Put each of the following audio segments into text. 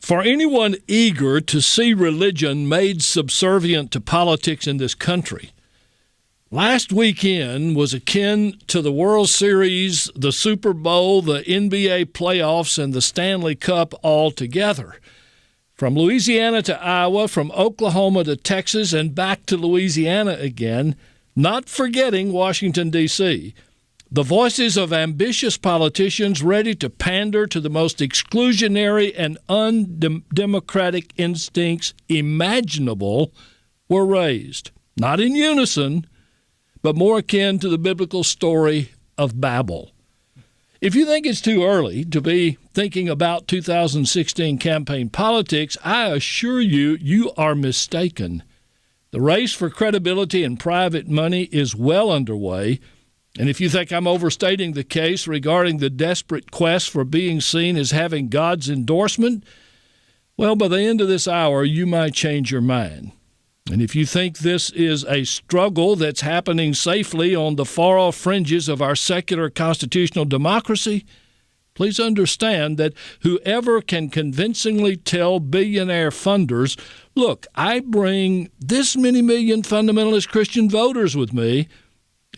For anyone eager to see religion made subservient to politics in this country, last weekend was akin to the World Series, the Super Bowl, the NBA playoffs, and the Stanley Cup all together. From Louisiana to Iowa, from Oklahoma to Texas, and back to Louisiana again, not forgetting Washington, D.C., the voices of ambitious politicians ready to pander to the most exclusionary and undemocratic instincts imaginable were raised, not in unison, but more akin to the biblical story of Babel. If you think it's too early to be thinking about 2016 campaign politics, I assure you, you are mistaken. The race for credibility and private money is well underway. And if you think I'm overstating the case regarding the desperate quest for being seen as having God's endorsement, well, by the end of this hour, you might change your mind. And if you think this is a struggle that's happening safely on the far-off fringes of our secular constitutional democracy, please understand that whoever can convincingly tell billionaire funders, look, I bring this many million fundamentalist Christian voters with me,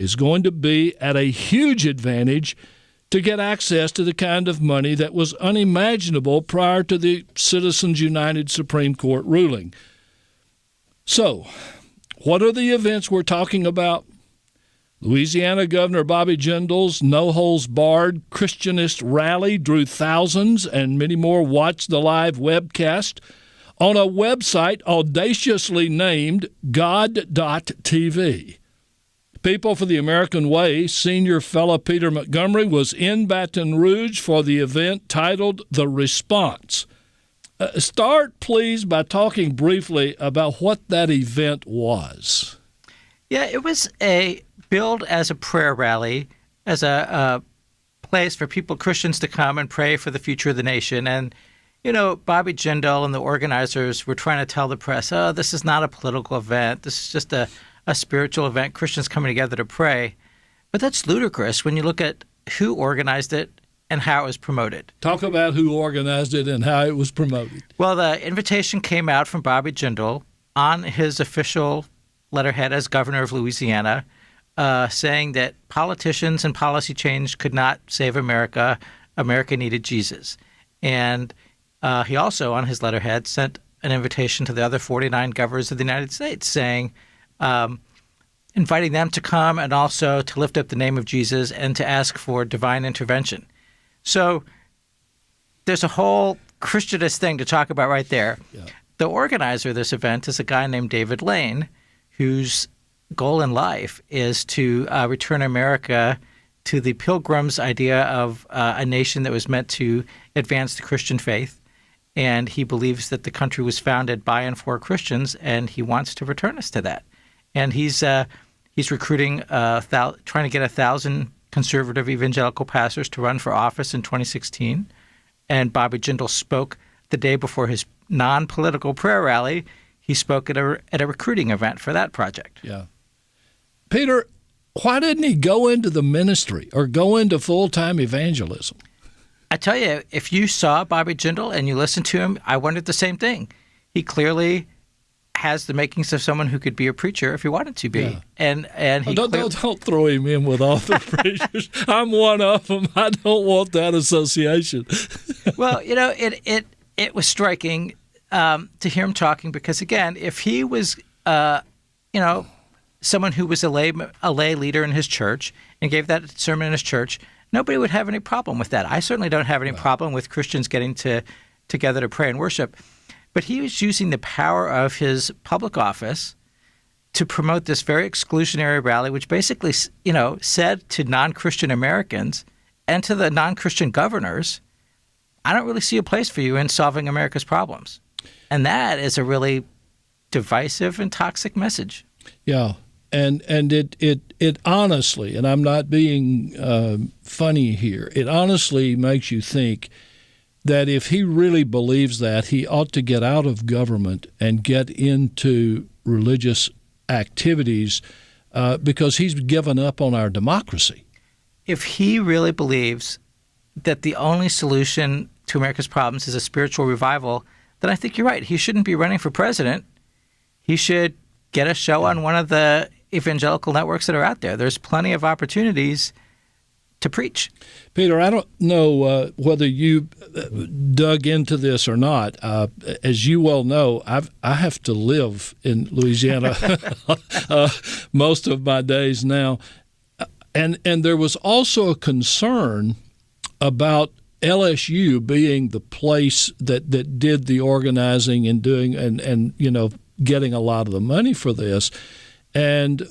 is going to be at a huge advantage to get access to the kind of money that was unimaginable prior to the Citizens United Supreme Court ruling. So, what are the events we're talking about? Louisiana Governor Bobby Jindal's no-holds-barred Christianist rally drew thousands, and many more watched the live webcast on a website audaciously named God.tv. People for the American Way senior fellow Peter Montgomery was in Baton Rouge for the event titled The Response. Start, please, by talking briefly about what that event was. Yeah, it was billed as a prayer rally, as a place for Christians to come and pray for the future of the nation. And, Bobby Jindal and the organizers were trying to tell the press, this is not a political event. This is just a spiritual event, Christians coming together to pray. But that's ludicrous when you look at who organized it and how it was promoted. Talk about who organized it and how it was promoted. Well, the invitation came out from Bobby Jindal on his official letterhead as governor of Louisiana, saying that politicians and policy change could not save America. America needed Jesus. And he also, on his letterhead, sent an invitation to the other 49 governors of the United States saying, inviting them to come and also to lift up the name of Jesus and to ask for divine intervention. So there's a whole Christianist thing to talk about right there. Yeah. The organizer of this event is a guy named David Lane, whose goal in life is to return America to the Pilgrims' idea of a nation that was meant to advance the Christian faith. And he believes that the country was founded by and for Christians, and he wants to return us to that. And he's recruiting, trying to get 1,000 conservative evangelical pastors to run for office in 2016. And Bobby Jindal spoke the day before his non-political prayer rally. He spoke at a recruiting event for that project. Yeah. Peter, why didn't he go into the ministry or go into full-time evangelism? I tell you, if you saw Bobby Jindal and you listened to him, I wondered the same thing. He clearly has the makings of someone who could be a preacher if he wanted to be. Yeah. And he don't throw him in with all the preachers. I'm one of them. I don't want that association. Well, it was striking to hear him talking because, again, if he was, someone who was a lay leader in his church and gave that sermon in his church, nobody would have any problem with that. I certainly don't have any problem with Christians getting together to pray and worship. But he was using the power of his public office to promote this very exclusionary rally, which basically, said to non-Christian Americans and to the non-Christian governors, I don't really see a place for you in solving America's problems. And that is a really divisive and toxic message. Yeah. And it honestly, and I'm not being funny here, it honestly makes you think that if he really believes that, he ought to get out of government and get into religious activities because he's given up on our democracy. If he really believes that the only solution to America's problems is a spiritual revival, then I think you're right. He shouldn't be running for president. He should get a show on one of the evangelical networks that are out there. There's plenty of opportunities to preach. Peter, I don't know whether you dug into this or not. As you well know, I have to live in Louisiana most of my days now. And there was also a concern about LSU being the place that did the organizing and doing and getting a lot of the money for this. And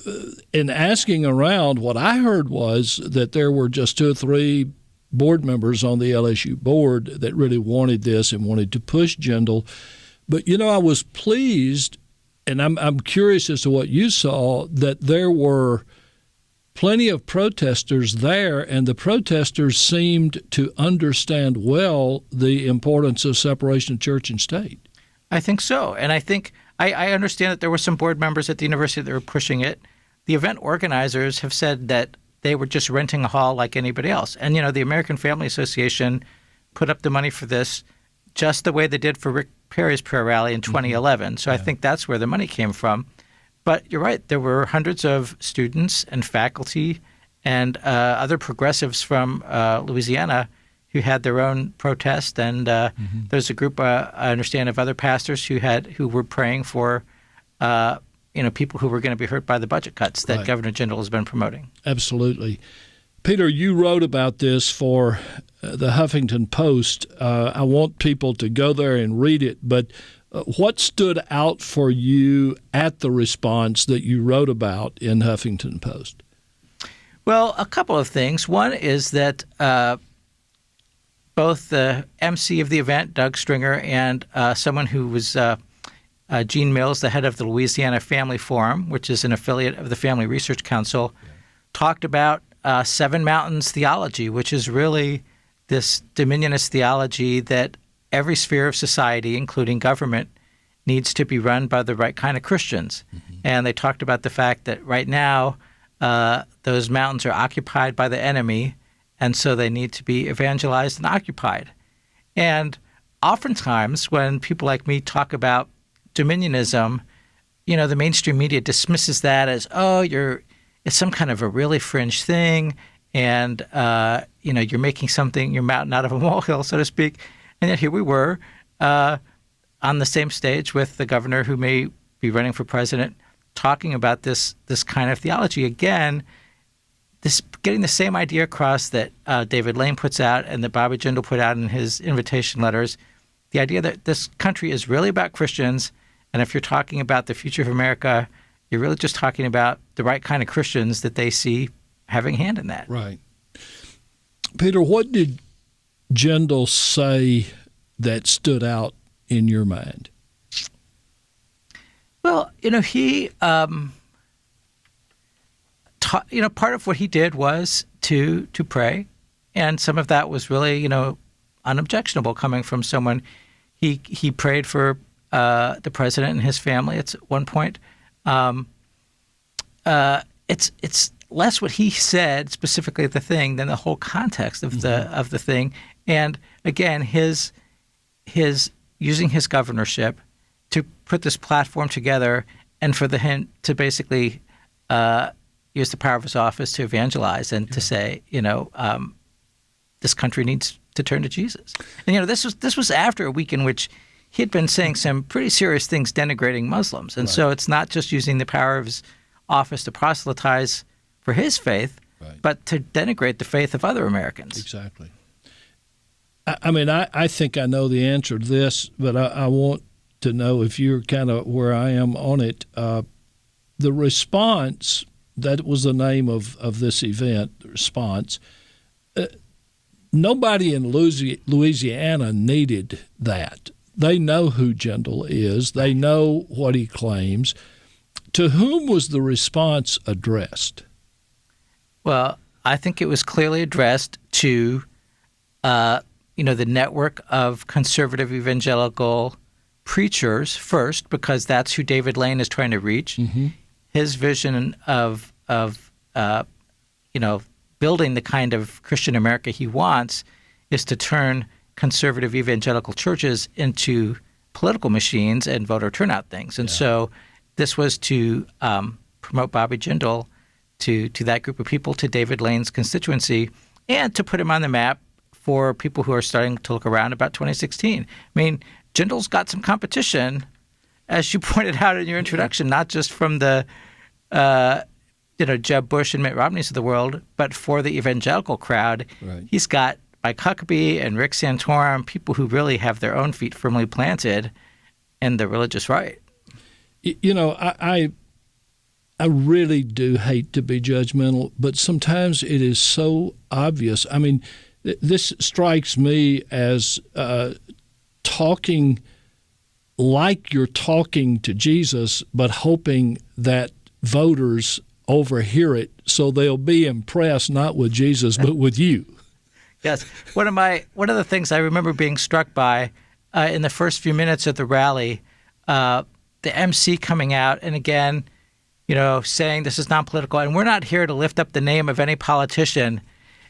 in asking around, what I heard was that there were just 2 or 3 board members on the LSU board that really wanted this and wanted to push Jindal. But, I was pleased, and I'm curious as to what you saw, that there were plenty of protesters there, and the protesters seemed to understand well the importance of separation of church and state. I think so. And I think I understand that there were some board members at the university that were pushing it. The event organizers have said that they were just renting a hall like anybody else. And, the American Family Association put up the money for this just the way they did for Rick Perry's prayer rally in 2011. So I think that's where the money came from. But you're right. There were hundreds of students and faculty and other progressives from Louisiana who had their own protest, and there's a group I understand of other pastors who were praying for people who were going to be hurt by the budget cuts that Governor Jindal has been promoting. Absolutely. Peter, you wrote about this for the Huffington Post. I want people to go there and read it, but what stood out for you at the response that you wrote about in Huffington Post? Well, a couple of things. One is that both the MC of the event, Doug Stringer, and someone who was Gene Mills, the head of the Louisiana Family Forum, which is an affiliate of the Family Research Council, talked about Seven Mountains theology, which is really this dominionist theology that every sphere of society, including government, needs to be run by the right kind of Christians. Mm-hmm. And they talked about the fact that right now those mountains are occupied by the enemy, and so they need to be evangelized and occupied. And oftentimes when people like me talk about dominionism, the mainstream media dismisses that as, it's some kind of a really fringe thing, and, you're making your mountain out of a molehill, so to speak. And yet here we were on the same stage with the governor who may be running for president, talking about this kind of theology. Again, getting the same idea across that David Lane puts out and that Bobby Jindal put out in his invitation letters, the idea that this country is really about Christians, and if you're talking about the future of America, you're really just talking about the right kind of Christians that they see having a hand in that. Right. Peter, what did Jindal say that stood out in your mind? Well, he part of what he did was to pray, and some of that was really, unobjectionable coming from someone. He prayed for the president and his family at one point. It's less what he said specifically at the thing than the whole context of the thing. And again, his using his governorship to put this platform together, and for him to basically use the power of his office to evangelize and to say, this country needs to turn to Jesus. And this was after a week in which he had been saying some pretty serious things denigrating Muslims, and so it's not just using the power of his office to proselytize for his faith, but to denigrate the faith of other Americans. Exactly. I think I know the answer to this, but I want to know if you're kind of where I am on it. The response, that was the name of this event, the response. Nobody in Louisiana needed that. They know who Jindal is. They know what he claims. To whom was the response addressed? Well, I think it was clearly addressed to, the network of conservative evangelical preachers first, because that's who David Lane is trying to reach. Mm-hmm. His vision of building the kind of Christian America he wants is to turn conservative evangelical churches into political machines and voter turnout things. And so this was to promote Bobby Jindal to that group of people, to David Lane's constituency, and to put him on the map for people who are starting to look around about 2016. I mean, Jindal's got some competition, as you pointed out in your introduction, not just from the Jeb Bush and Mitt Romneys of the world, but for the evangelical crowd. Right. He's got Mike Huckabee and Rick Santorum, people who really have their own feet firmly planted in the religious right. You know, I really do hate to be judgmental, but sometimes it is so obvious. I mean, this strikes me as talking like you're talking to Jesus, but hoping that voters overhear it so they'll be impressed not with Jesus but with you. Yes. One of the things I remember being struck by in the first few minutes of the rally, the MC coming out and again, saying this is non-political and we're not here to lift up the name of any politician.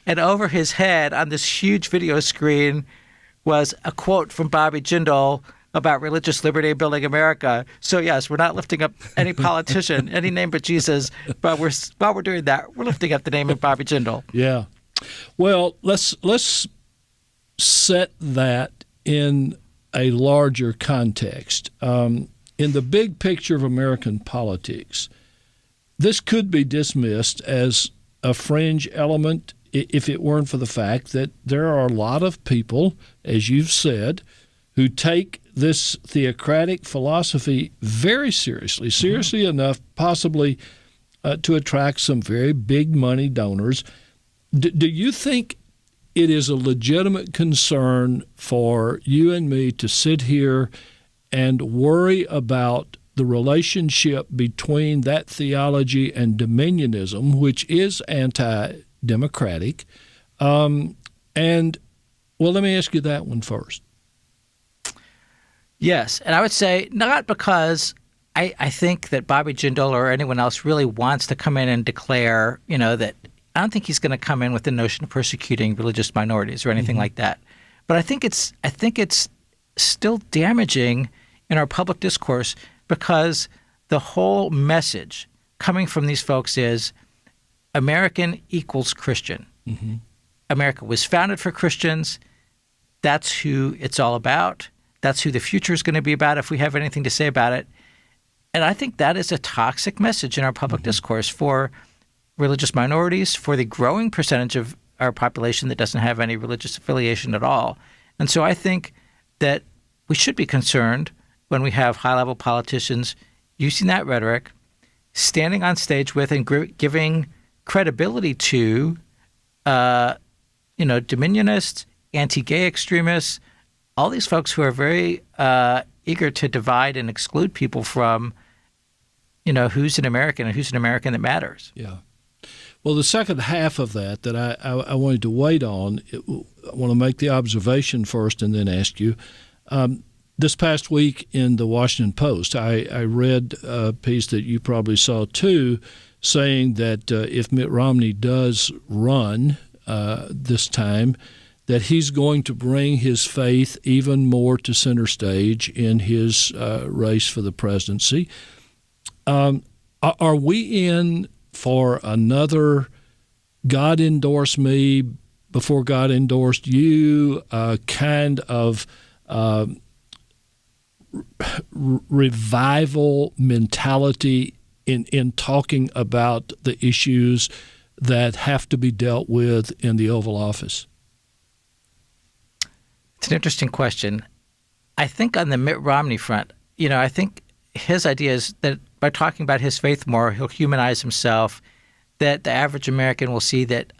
And over his head on this huge video screen was a quote from Bobby Jindal about religious liberty building America. So yes, we're not lifting up any politician, any name but Jesus, but while we're doing that, we're lifting up the name of Bobby Jindal. Yeah. Well, let's set that in a larger context. In the big picture of American politics, this could be dismissed as a fringe element if it weren't for the fact that there are a lot of people, as you've said, who take this theocratic philosophy very seriously enough possibly to attract some very big money donors. Do you think it is a legitimate concern for you and me to sit here and worry about the relationship between that theology and dominionism, which is anti-democratic? Well, let me ask you that one first. Yes, and I would say not because I think that Bobby Jindal or anyone else really wants to come in and declare, that I don't think he's going to come in with the notion of persecuting religious minorities or anything like that. But I think it's still damaging in our public discourse because the whole message coming from these folks is American equals Christian. Mm-hmm. America was founded for Christians. That's who it's all about. That's who the future is going to be about if we have anything to say about it. And I think that is a toxic message in our public discourse for religious minorities, for the growing percentage of our population that doesn't have any religious affiliation at all. And so I think that we should be concerned when we have high-level politicians using that rhetoric, standing on stage with and giving credibility to, dominionists, anti-gay extremists, all these folks who are very eager to divide and exclude people from, who's an American and who's an American that matters. Yeah. Well, the second half of that I wanted to wait on, I want to make the observation first and then ask you. This past week in the Washington Post, I read a piece that you probably saw too, saying that if Mitt Romney does run this time, that he's going to bring his faith even more to center stage in his race for the presidency. Are we in for another God endorsed me before God endorsed you kind of revival mentality in talking about the issues that have to be dealt with in the Oval Office? It's an interesting question. I think on the Mitt Romney front, I think his idea is that by talking about his faith more, he'll humanize himself, that the average American will see that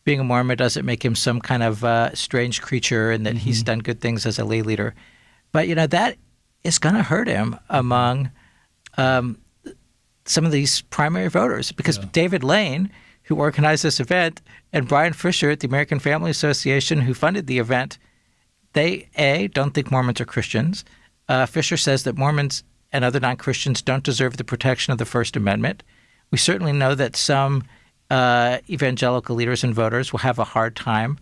being a Mormon doesn't make him some kind of strange creature and that he's done good things as a lay leader. But, that is going to hurt him among some of these primary voters because David Lane, who organized this event, and Brian Fisher at the American Family Association, who funded the event, they, don't think Mormons are Christians. Fisher says that Mormons and other non-Christians don't deserve the protection of the First Amendment. We certainly know that some evangelical leaders and voters will have a hard time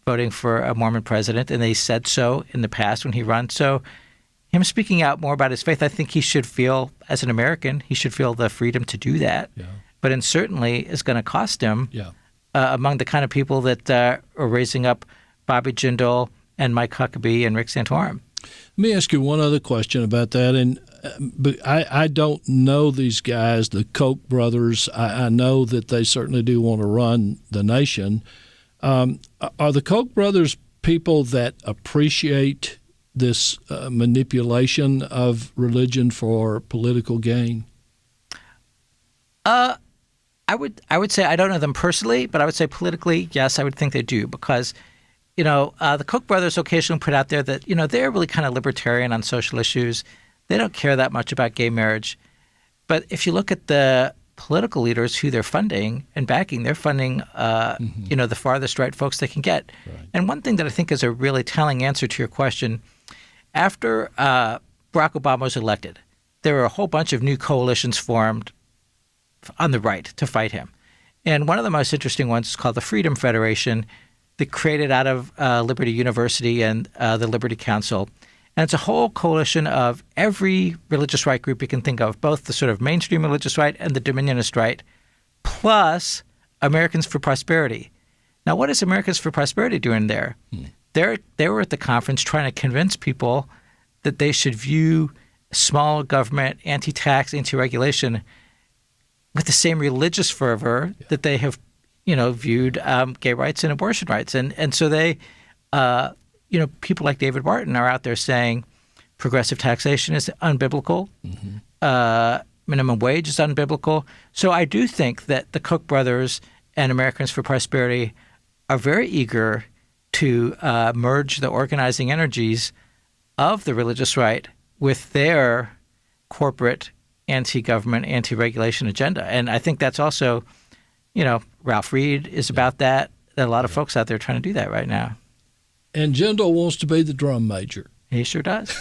voting for a Mormon president, and they said so in the past when he ran. So him speaking out more about his faith, I think he should feel, as an American, he should feel the freedom to do that. Yeah. But it certainly is going to cost him Yeah. Among the kind of people that are raising up Bobby Jindal and Mike Huckabee and Rick Santorum. Let me ask you one other question about that. And but I don't know these guys, the Koch brothers. I know that they certainly do want to run the nation. Are the Koch brothers people that appreciate this manipulation of religion for political gain? I would say I don't know them personally, but I would say politically, yes, I would think they do, because the Koch brothers occasionally put out there that they're really kind of libertarian on social issues. They don't care that much about gay marriage. But if you look at the political leaders who they're funding and backing, they're funding the farthest right folks they can get. Right. And one thing that I think is a really telling answer to your question, after Barack Obama was elected, there were a whole bunch of new coalitions formed on the right to fight him. And one of the most interesting ones is called the Freedom Federation, that created out of Liberty University and the Liberty Council. And it's a whole coalition of every religious right group you can think of, both the sort of mainstream religious right and the dominionist right, plus Americans for Prosperity. Now, what is Americans for Prosperity doing there? They were at the conference trying to convince people that they should view small government, anti-tax, anti-regulation with the same religious fervor that they have, viewed gay rights and abortion rights. And so they, people like David Martin are out there saying progressive taxation is unbiblical, minimum wage is unbiblical. So I do think that the Koch brothers and Americans for Prosperity are very eager to merge the organizing energies of the religious right with their corporate anti-government, anti-regulation agenda. And I think that's also, Ralph Reed is about that. There are a lot of folks out there trying to do that right now. And Jindal wants to be the drum major. He sure does.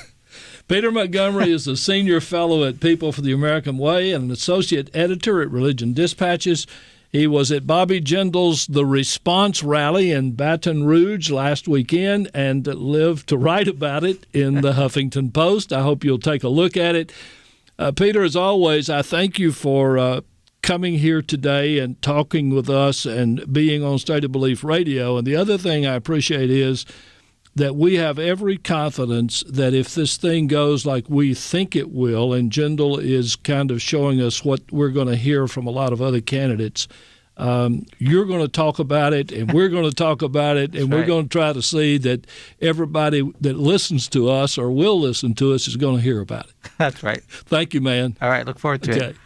Peter Montgomery is a senior fellow at People for the American Way and an associate editor at Religion Dispatches. He was at Bobby Jindal's The Response rally in Baton Rouge last weekend and lived to write about it in the Huffington Post. I hope you'll take a look at it. Peter, as always, I thank you for coming here today and talking with us and being on State of Belief Radio. And the other thing I appreciate is that we have every confidence that if this thing goes like we think it will, and Jindal is kind of showing us what we're going to hear from a lot of other candidates, you're going to talk about it, and we're going to talk about it, and we're going to try to see that everybody that listens to us or will listen to us is going to hear about it. That's right. Thank you, man. All right. Look forward to it.